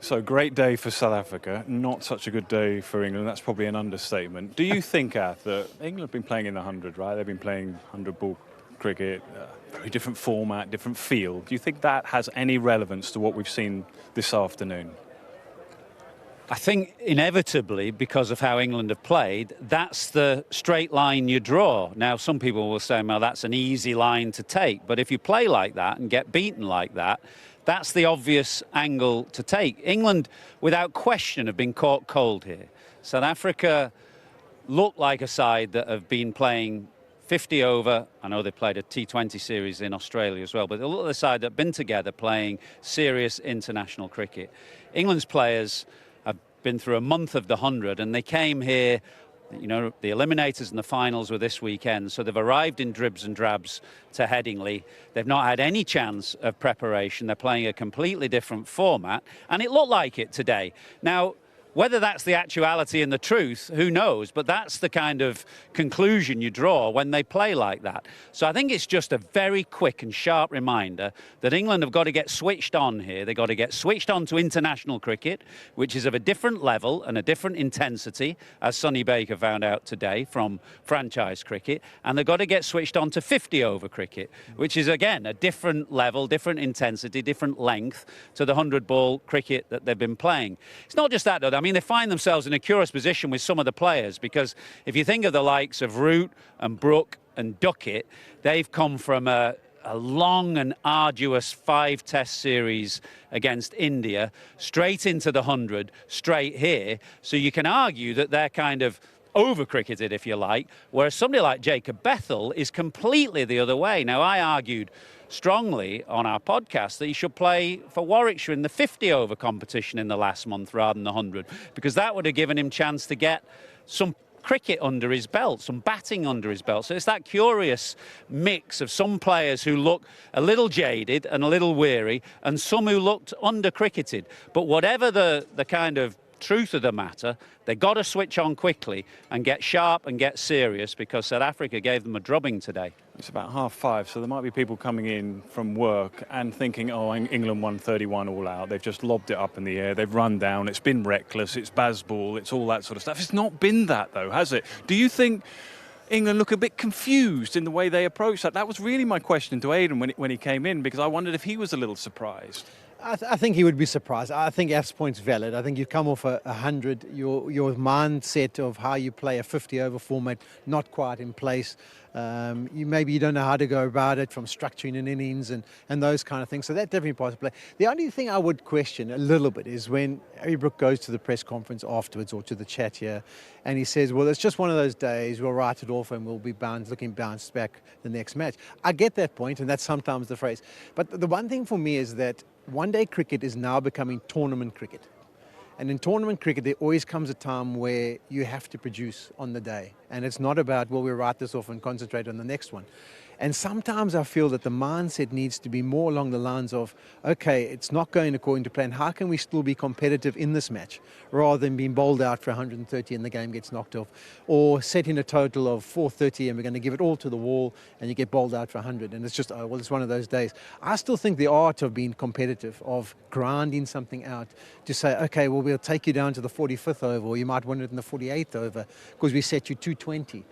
So great day for South Africa, not such a good day for England. That's probably an understatement. Do you think, Ath, that England have been playing in the 100, right? They've been playing 100-ball cricket, very different format, different feel. Do you think that has any relevance to what we've seen this afternoon? I think inevitably, because of how England have played, that's the straight line you draw. Now, some people will say, well, that's an easy line to take. But if you play like that and get beaten like that, that's the obvious angle to take. England, without question, have been caught cold here. South Africa look like a side that have been playing 50 over. I know they played a T20 series in Australia as well, but they look like a side that have been together playing serious international cricket. England's players have been through a month of the 100, and they came here. You know, the eliminators and the finals were this weekend, so they've arrived in dribs and drabs to Headingley. They've not had any chance of preparation. They're playing a completely different format, and it looked like it today. Now, whether that's the actuality and the truth, who knows? But that's the kind of conclusion you draw when they play like that. So I think it's just a very quick and sharp reminder that England have got to get switched on here. They've got to get switched on to international cricket, which is of a different level and a different intensity, as Sonny Baker found out today from franchise cricket. And they've got to get switched on to 50-over cricket, which is, again, a different level, different intensity, different length to the 100-ball cricket that they've been playing. It's not just that, though. I mean, they find themselves in a curious position with some of the players, because if you think of the likes of Root and Brook and Duckett, they've come from a long and arduous 5-test series against India, straight into the 100, straight here. So you can argue that they're kind of over-cricketed, if you like, whereas somebody like Jacob Bethell is completely the other way. Now, I argued strongly on our podcast that he should play for Warwickshire in the 50-over competition in the last month rather than the 100, because that would have given him chance to get some cricket under his belt, some batting under his belt. So it's that curious mix of some players who look a little jaded and a little weary, and some who looked under-cricketed. But whatever the kind of truth of the matter, they got to switch on quickly and get sharp and get serious, because South Africa gave them a drubbing today. It's about 5:30, so there might be people coming in from work and thinking, oh, England won 31 all out. They've just lobbed it up in the air. They've run down. It's been reckless. It's Bazball. It's all that sort of stuff. It's not been that, though, has it? Do you think England look a bit confused in the way they approach that? That was really my question to Aidan when he came in, because I wondered if he was a little surprised. I think he would be surprised. I think F's point's valid. I think you come off a 100, your mindset of how you play a 50-over format, not quite in place. Maybe you don't know how to go about it, from structuring an innings and those kind of things. So that definitely part of play. The only thing I would question a little bit is when Harry Brook goes to the press conference afterwards, or to the chat here, and he says, well, it's just one of those days, we'll write it off and we'll be bounced back the next match. I get that point, and that's sometimes the phrase. But the one thing for me is that one-day cricket is now becoming tournament cricket. And in tournament cricket, there always comes a time where you have to produce on the day. And it's not about, well, we'll write this off and concentrate on the next one. And sometimes I feel that the mindset needs to be more along the lines of, okay, it's not going according to plan. How can we still be competitive in this match, rather than being bowled out for 130 and the game gets knocked off, or setting a total of 430 and we're going to give it all to the wall and you get bowled out for 100. And it's just, oh, well, it's one of those days. I still think the art of being competitive, of grinding something out, to say, okay, well, we'll take you down to the 45th over, or you might win it in the 48th over because we set you 220.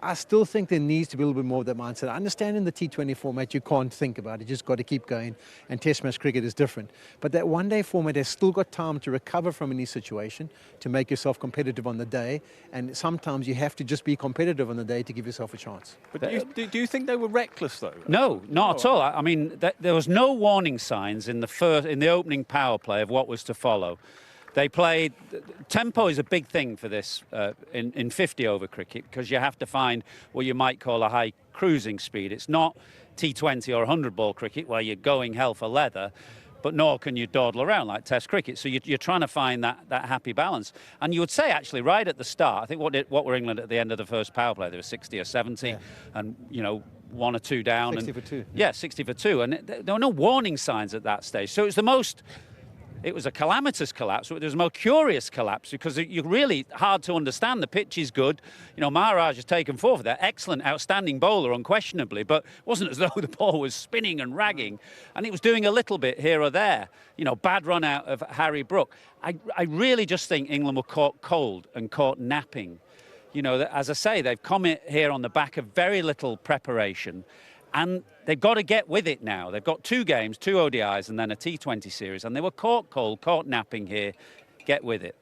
I still think there needs to be a little bit more of that mindset. I understand in the T20 format you can't think about it, you just got to keep going, and Test match cricket is different. But that one-day format has still got time to recover from any situation, to make yourself competitive on the day, and sometimes you have to just be competitive on the day to give yourself a chance. But do you think they were reckless, though? No, not at all. I mean, there was no warning signs in the opening power play of what was to follow. They played. Tempo is a big thing for this in 50-over cricket, because you have to find what you might call a high cruising speed. It's not T20 or 100-ball cricket where you're going hell for leather, but nor can you dawdle around like Test cricket. So you're trying to find that happy balance. And you would say, actually, right at the start, I think what were England at the end of the first power play? They were 60 or 70, yeah. And, you know, 1 or 2 down. 60 for 2. Yeah, 60 for 2. And there were no warning signs at that stage. So it was the most it was a calamitous collapse, but it was a more curious collapse because you're really hard to understand. The pitch is good. You know, Maharaj has taken four for that. Excellent, outstanding bowler, unquestionably, but it wasn't as though the ball was spinning and ragging, and it was doing a little bit here or there. You know, bad run out of Harry Brook. I really just think England were caught cold and caught napping. You know, as I say, they've come here on the back of very little preparation, and they've got to get with it now. They've got 2 games, 2 ODIs, and then a T20 series, and they were caught cold, caught napping here. Get with it.